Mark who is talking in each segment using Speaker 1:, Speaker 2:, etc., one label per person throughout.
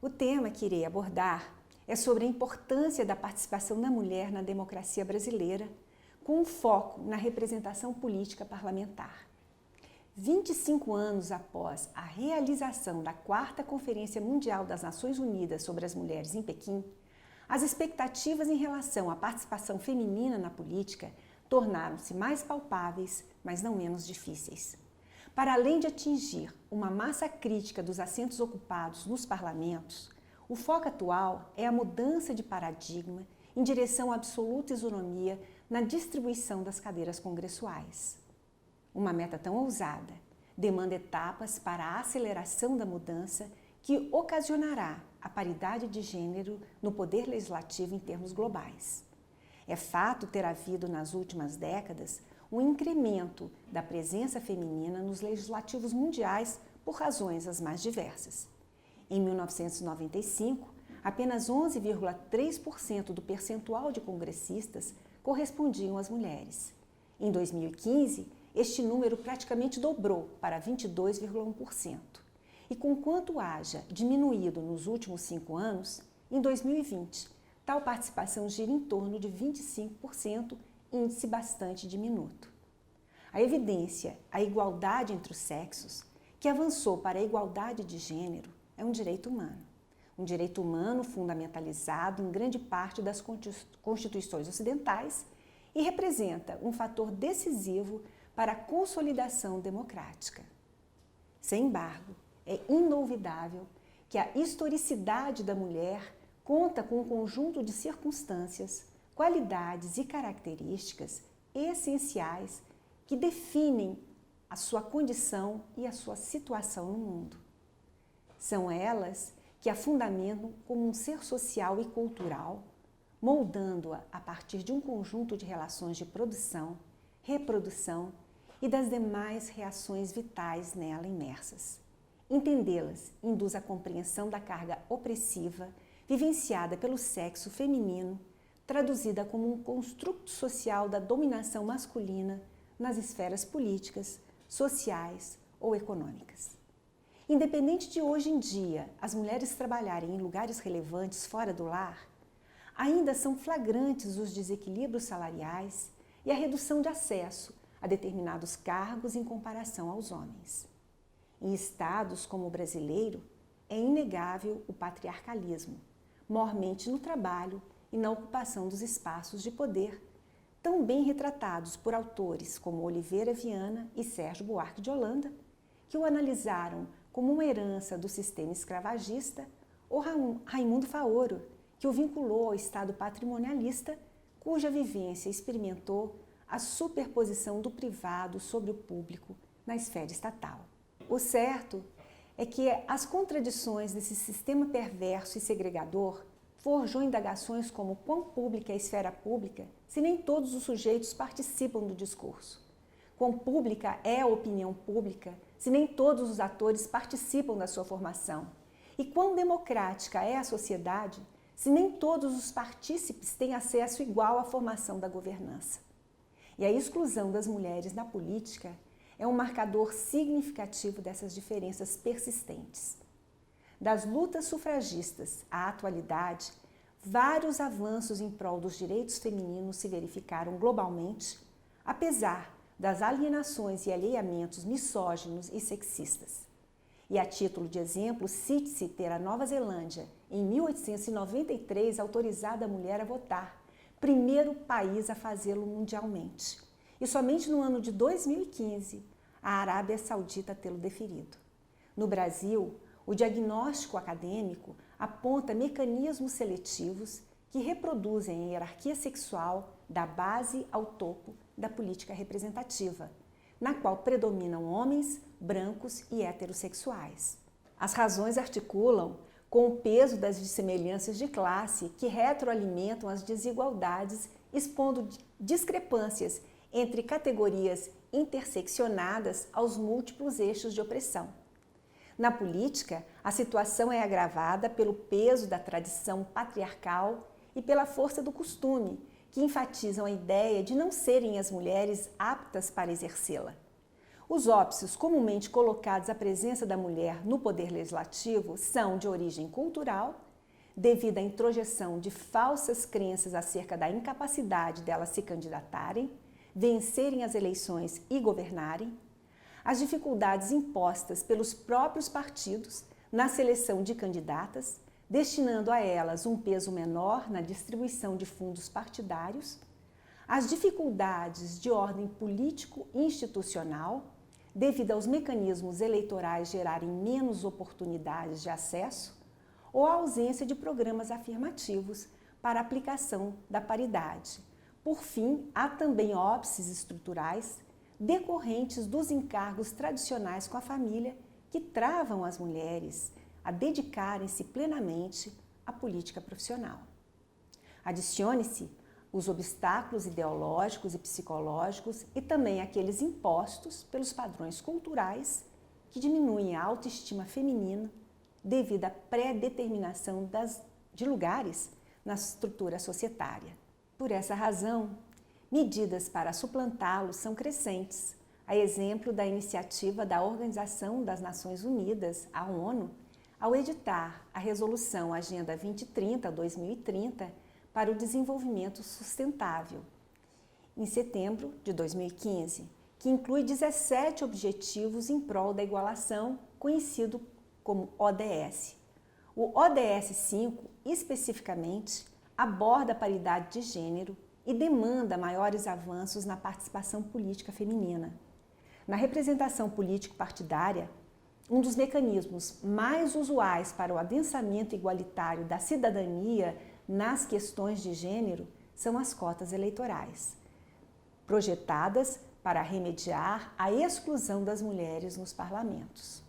Speaker 1: O tema que irei abordar é sobre a importância da participação da mulher na democracia brasileira, com um foco na representação política parlamentar. 25 anos após a realização da 4ª Conferência Mundial das Nações Unidas sobre as Mulheres em Pequim, as expectativas em relação à participação feminina na política tornaram-se mais palpáveis, mas não menos difíceis. Para além de atingir uma massa crítica dos assentos ocupados nos parlamentos, o foco atual é a mudança de paradigma em direção à absoluta isonomia na distribuição das cadeiras congressuais. Uma meta tão ousada demanda etapas para a aceleração da mudança que ocasionará a paridade de gênero no poder legislativo em termos globais. É fato ter havido nas últimas décadas um incremento da presença feminina nos legislativos mundiais por razões as mais diversas. Em 1995, apenas 11,3% do percentual de congressistas correspondiam às mulheres. Em 2015, este número praticamente dobrou para 22,1%. E conquanto haja diminuído nos últimos 5 anos, em 2020, tal participação gira em torno de 25%, índice bastante diminuto. A evidência, a igualdade entre os sexos, que avançou para a igualdade de gênero, é um direito humano. Um direito humano fundamentalizado em grande parte das constituições ocidentais e representa um fator decisivo para a consolidação democrática. Sem embargo, é inolvidável que a historicidade da mulher conta com um conjunto de circunstâncias, qualidades e características essenciais que definem a sua condição e a sua situação no mundo. São elas que a fundamentam como um ser social e cultural, moldando-a a partir de um conjunto de relações de produção, reprodução e das demais reações vitais nela imersas. Entendê-las induz a compreensão da carga opressiva vivenciada pelo sexo feminino, traduzida como um construto social da dominação masculina nas esferas políticas, sociais ou econômicas. Independente de hoje em dia as mulheres trabalharem em lugares relevantes fora do lar, ainda são flagrantes os desequilíbrios salariais e a redução de acesso a determinados cargos em comparação aos homens. Em estados como o brasileiro, é inegável o patriarcalismo, mormente no trabalho e na ocupação dos espaços de poder, tão bem retratados por autores como Oliveira Viana e Sérgio Buarque de Holanda, que o analisaram como uma herança do sistema escravagista, ou Raimundo Faoro, que o vinculou ao Estado patrimonialista, cuja vivência experimentou a superposição do privado sobre o público na esfera estatal. O certo é que as contradições desse sistema perverso e segregador forjou indagações como quão pública é a esfera pública se nem todos os sujeitos participam do discurso. Quão pública é a opinião pública se nem todos os atores participam da sua formação. E quão democrática é a sociedade se nem todos os partícipes têm acesso igual à formação da governança. E a exclusão das mulheres na política é um marcador significativo dessas diferenças persistentes. Das lutas sufragistas à atualidade, vários avanços em prol dos direitos femininos se verificaram globalmente, apesar das alienações e alheamentos misóginos e sexistas. E a título de exemplo, cite-se ter a Nova Zelândia, em 1893, autorizado a mulher a votar, primeiro país a fazê-lo mundialmente. E somente no ano de 2015, a Arábia Saudita tê-lo deferido. No Brasil, o diagnóstico acadêmico aponta mecanismos seletivos que reproduzem a hierarquia sexual da base ao topo da política representativa, na qual predominam homens, brancos e heterossexuais. As razões articulam com o peso das dissemelhanças de classe que retroalimentam as desigualdades, expondo discrepâncias entre categorias interseccionadas aos múltiplos eixos de opressão. Na política, a situação é agravada pelo peso da tradição patriarcal e pela força do costume, que enfatizam a ideia de não serem as mulheres aptas para exercê-la. Os óbices comumente colocados à presença da mulher no poder legislativo são de origem cultural, devido à introjeção de falsas crenças acerca da incapacidade delas se candidatarem, vencerem as eleições e governarem, as dificuldades impostas pelos próprios partidos na seleção de candidatas, destinando a elas um peso menor na distribuição de fundos partidários, as dificuldades de ordem político-institucional, devido aos mecanismos eleitorais gerarem menos oportunidades de acesso, ou a ausência de programas afirmativos para a aplicação da paridade. Por fim, há também óbices estruturais decorrentes dos encargos tradicionais com a família que travam as mulheres a dedicarem-se plenamente à política profissional. Adicione-se os obstáculos ideológicos e psicológicos e também aqueles impostos pelos padrões culturais que diminuem a autoestima feminina devido à pré-determinação de lugares na estrutura societária. Por essa razão, medidas para suplantá-los são crescentes, a exemplo da iniciativa da Organização das Nações Unidas, a ONU, ao editar a Resolução Agenda 2030-2030 para o Desenvolvimento Sustentável, em setembro de 2015, que inclui 17 objetivos em prol da igualação, conhecido como ODS. O ODS 5, especificamente, aborda a paridade de gênero e demanda maiores avanços na participação política feminina. Na representação político-partidária, um dos mecanismos mais usuais para o adensamento igualitário da cidadania nas questões de gênero são as cotas eleitorais, projetadas para remediar a exclusão das mulheres nos parlamentos.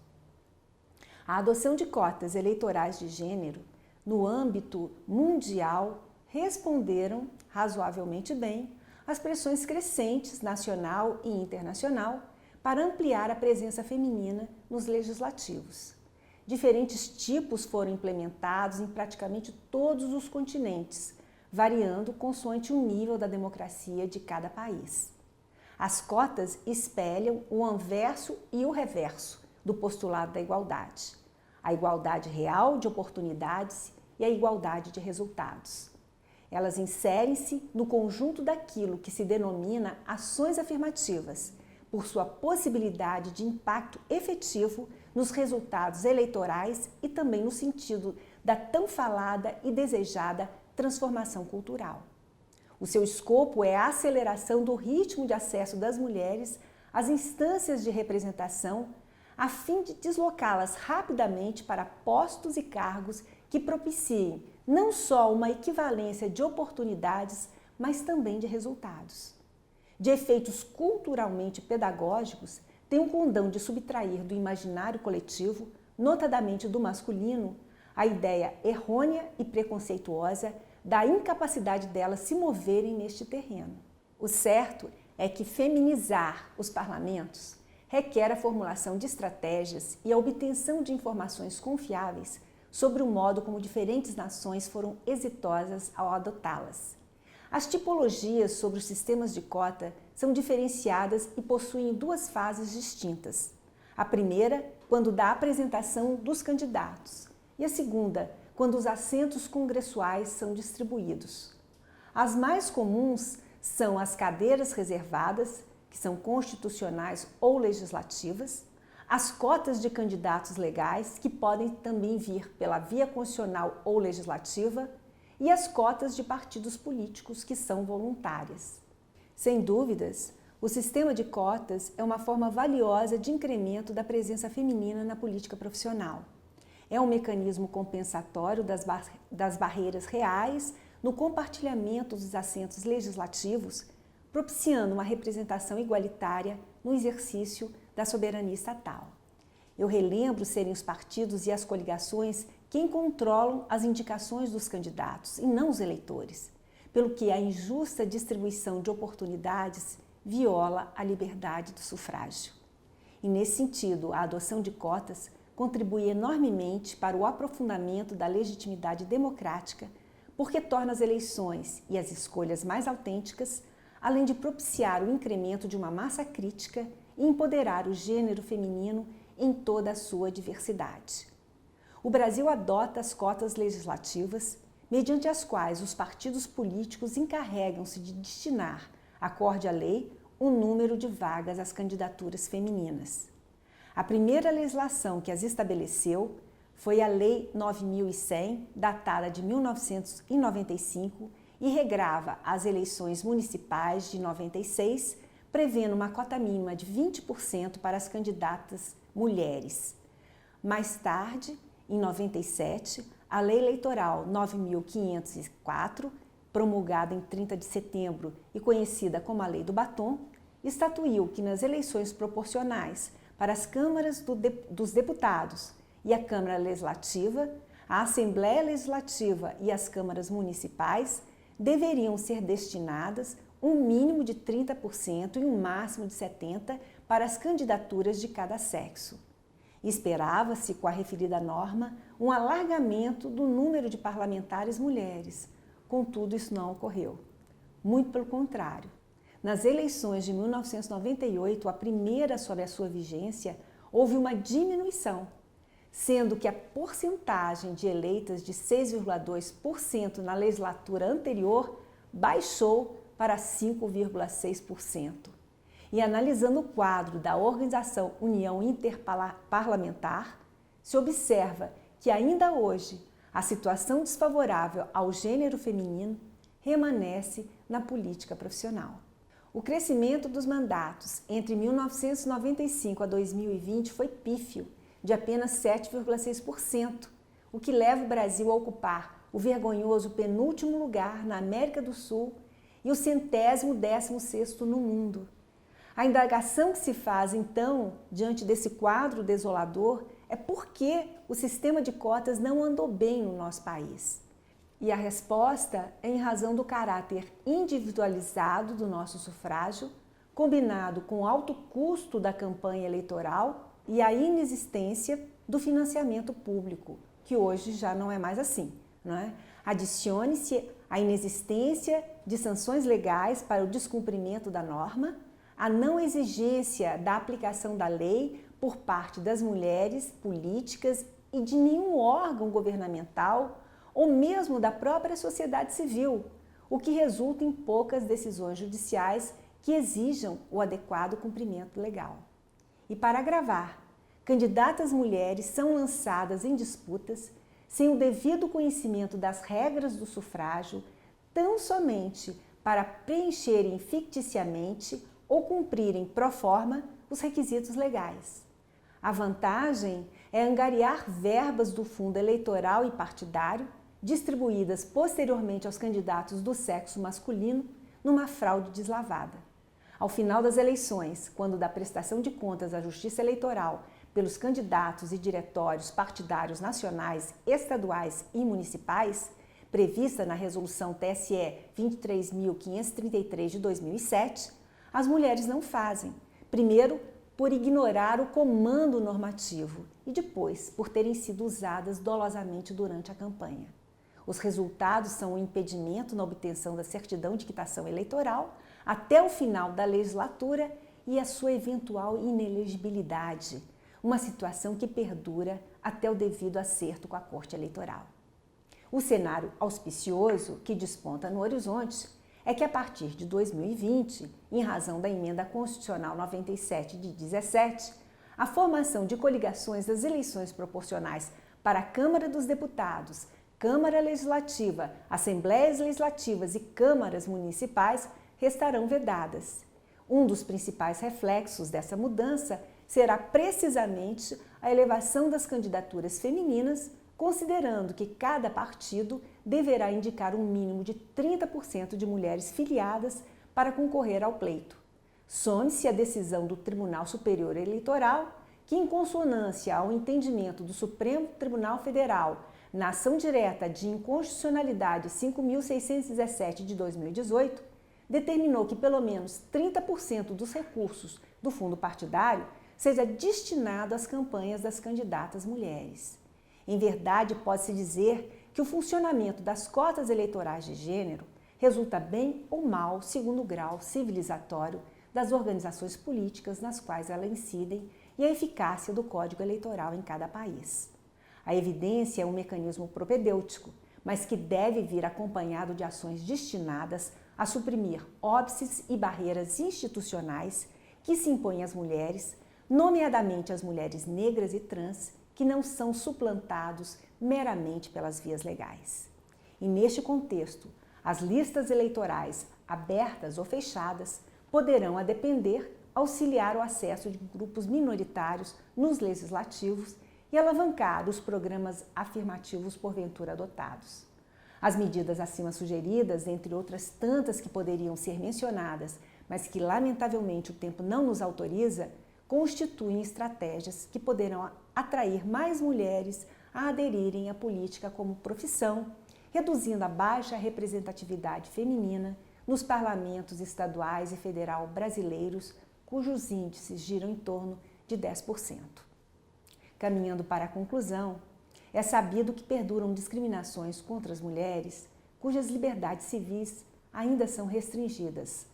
Speaker 1: A adoção de cotas eleitorais de gênero no âmbito mundial responderam razoavelmente bem às pressões crescentes nacional e internacional para ampliar a presença feminina nos legislativos. Diferentes tipos foram implementados em praticamente todos os continentes, variando consoante o nível da democracia de cada país. As cotas espelham o anverso e o reverso do postulado da igualdade, a igualdade real de oportunidades e a igualdade de resultados. Elas inserem-se no conjunto daquilo que se denomina ações afirmativas, por sua possibilidade de impacto efetivo nos resultados eleitorais e também no sentido da tão falada e desejada transformação cultural. O seu escopo é a aceleração do ritmo de acesso das mulheres às instâncias de representação, a fim de deslocá-las rapidamente para postos e cargos que propiciem não só uma equivalência de oportunidades, mas também de resultados. De efeitos culturalmente pedagógicos, tem o condão de subtrair do imaginário coletivo, notadamente do masculino, a ideia errônea e preconceituosa da incapacidade delas se moverem neste terreno. O certo é que feminizar os parlamentos requer a formulação de estratégias e a obtenção de informações confiáveis sobre o modo como diferentes nações foram exitosas ao adotá-las. As tipologias sobre os sistemas de cota são diferenciadas e possuem duas fases distintas. A primeira, quando da apresentação dos candidatos, e a segunda, quando os assentos congressuais são distribuídos. As mais comuns são as cadeiras reservadas, que são constitucionais ou legislativas, as cotas de candidatos legais, que podem também vir pela via constitucional ou legislativa, e as cotas de partidos políticos, que são voluntárias. Sem dúvidas, o sistema de cotas é uma forma valiosa de incremento da presença feminina na política profissional. É um mecanismo compensatório das barreiras reais no compartilhamento dos assentos legislativos, propiciando uma representação igualitária no exercício da soberania estatal. Eu relembro serem os partidos e as coligações quem controlam as indicações dos candidatos e não os eleitores, pelo que a injusta distribuição de oportunidades viola a liberdade do sufrágio. E nesse sentido, a adoção de cotas contribui enormemente para o aprofundamento da legitimidade democrática, porque torna as eleições e as escolhas mais autênticas, além de propiciar o incremento de uma massa crítica e empoderar o gênero feminino em toda a sua diversidade. O Brasil adota as cotas legislativas, mediante as quais os partidos políticos encarregam-se de destinar, acorde à lei, um número de vagas às candidaturas femininas. A primeira legislação que as estabeleceu foi a Lei 9.100, datada de 1995, e regrava as eleições municipais de 96, prevendo uma cota mínima de 20% para as candidatas mulheres. Mais tarde, em 97, a Lei Eleitoral 9.504, promulgada em 30 de setembro e conhecida como a Lei do Batom, estatuiu que nas eleições proporcionais para as câmaras dos deputados e a Câmara Legislativa, a Assembleia Legislativa e as câmaras municipais deveriam ser destinadas um mínimo de 30% e um máximo de 70% para as candidaturas de cada sexo. Esperava-se, com a referida norma, um alargamento do número de parlamentares mulheres. Contudo, isso não ocorreu. Muito pelo contrário. Nas eleições de 1998, a primeira sob a sua vigência, houve uma diminuição, sendo que a porcentagem de eleitas de 6,2% na legislatura anterior baixou para 5,6%. E analisando o quadro da organização União Interparlamentar, se observa que ainda hoje a situação desfavorável ao gênero feminino permanece na política profissional. O crescimento dos mandatos entre 1995 a 2020 foi pífio, de apenas 7,6%, o que leva o Brasil a ocupar o vergonhoso penúltimo lugar na América do Sul e o 116º no mundo. A indagação que se faz, então, diante desse quadro desolador, é por que o sistema de cotas não andou bem no nosso país. E a resposta é em razão do caráter individualizado do nosso sufrágio, combinado com o alto custo da campanha eleitoral e a inexistência do financiamento público, que hoje já não é mais assim, não é? Adicione-se a inexistência de sanções legais para o descumprimento da norma, a não exigência da aplicação da lei por parte das mulheres políticas e de nenhum órgão governamental ou mesmo da própria sociedade civil, o que resulta em poucas decisões judiciais que exijam o adequado cumprimento legal. E para agravar, candidatas mulheres são lançadas em disputas sem o devido conhecimento das regras do sufrágio, tão somente para preencherem ficticiamente ou cumprirem pro forma os requisitos legais. A vantagem é angariar verbas do fundo eleitoral e partidário, distribuídas posteriormente aos candidatos do sexo masculino, numa fraude deslavada. Ao final das eleições, quando da prestação de contas à Justiça Eleitoral pelos candidatos e diretórios partidários nacionais, estaduais e municipais, prevista na Resolução TSE 23.533 de 2007, as mulheres não fazem. Primeiro, por ignorar o comando normativo e depois, por terem sido usadas dolosamente durante a campanha. Os resultados são o impedimento na obtenção da certidão de quitação eleitoral até o final da legislatura e a sua eventual inelegibilidade, uma situação que perdura até o devido acerto com a Corte Eleitoral. O cenário auspicioso que desponta no horizonte é que a partir de 2020, em razão da Emenda Constitucional 97 de 17, a formação de coligações das eleições proporcionais para a Câmara dos Deputados, Câmara Legislativa, Assembleias Legislativas e Câmaras Municipais restarão vedadas. Um dos principais reflexos dessa mudança será precisamente a elevação das candidaturas femininas, considerando que cada partido deverá indicar um mínimo de 30% de mulheres filiadas para concorrer ao pleito. Some-se a decisão do Tribunal Superior Eleitoral, que, em consonância ao entendimento do Supremo Tribunal Federal na ação direta de inconstitucionalidade 5.617 de 2018, determinou que pelo menos 30% dos recursos do fundo partidário seja destinado às campanhas das candidatas mulheres. Em verdade, pode-se dizer que o funcionamento das cotas eleitorais de gênero resulta bem ou mal, segundo o grau civilizatório, das organizações políticas nas quais elas incidem e a eficácia do Código Eleitoral em cada país. A evidência é um mecanismo propedêutico, mas que deve vir acompanhado de ações destinadas a suprimir óbices e barreiras institucionais que se impõem às mulheres, nomeadamente às mulheres negras e trans, que não são suplantados meramente pelas vias legais. E neste contexto, as listas eleitorais, abertas ou fechadas, poderão, a depender, auxiliar o acesso de grupos minoritários nos legislativos e alavancar os programas afirmativos porventura adotados. As medidas acima sugeridas, entre outras tantas que poderiam ser mencionadas, mas que lamentavelmente o tempo não nos autoriza, constituem estratégias que poderão atrair mais mulheres a aderirem à política como profissão, reduzindo a baixa representatividade feminina nos parlamentos estaduais e federal brasileiros, cujos índices giram em torno de 10%. Caminhando para a conclusão, é sabido que perduram discriminações contra as mulheres, cujas liberdades civis ainda são restringidas.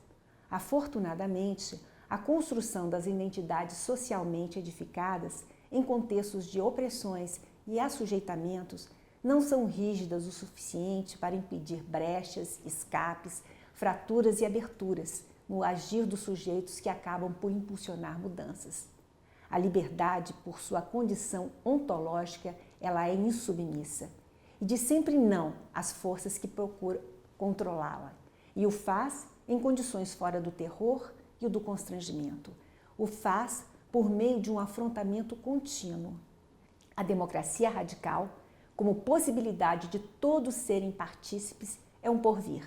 Speaker 1: Afortunadamente, a construção das identidades socialmente edificadas em contextos de opressões e assujeitamentos não são rígidas o suficiente para impedir brechas, escapes, fraturas e aberturas no agir dos sujeitos que acabam por impulsionar mudanças. A liberdade, por sua condição ontológica, ela é insubmissa e diz sempre não às forças que procuram controlá-la, e o faz em condições fora do terror e do constrangimento. O faz por meio de um afrontamento contínuo. A democracia radical, como possibilidade de todos serem partícipes, é um porvir,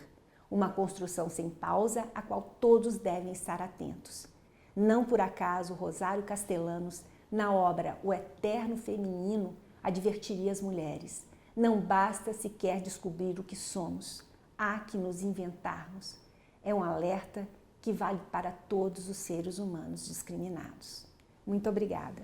Speaker 1: uma construção sem pausa a qual todos devem estar atentos. Não por acaso Rosário Castellanos, na obra O Eterno Feminino, advertiria as mulheres: não basta sequer descobrir o que somos, há que nos inventarmos. É um alerta que vale para todos os seres humanos discriminados. Muito obrigada.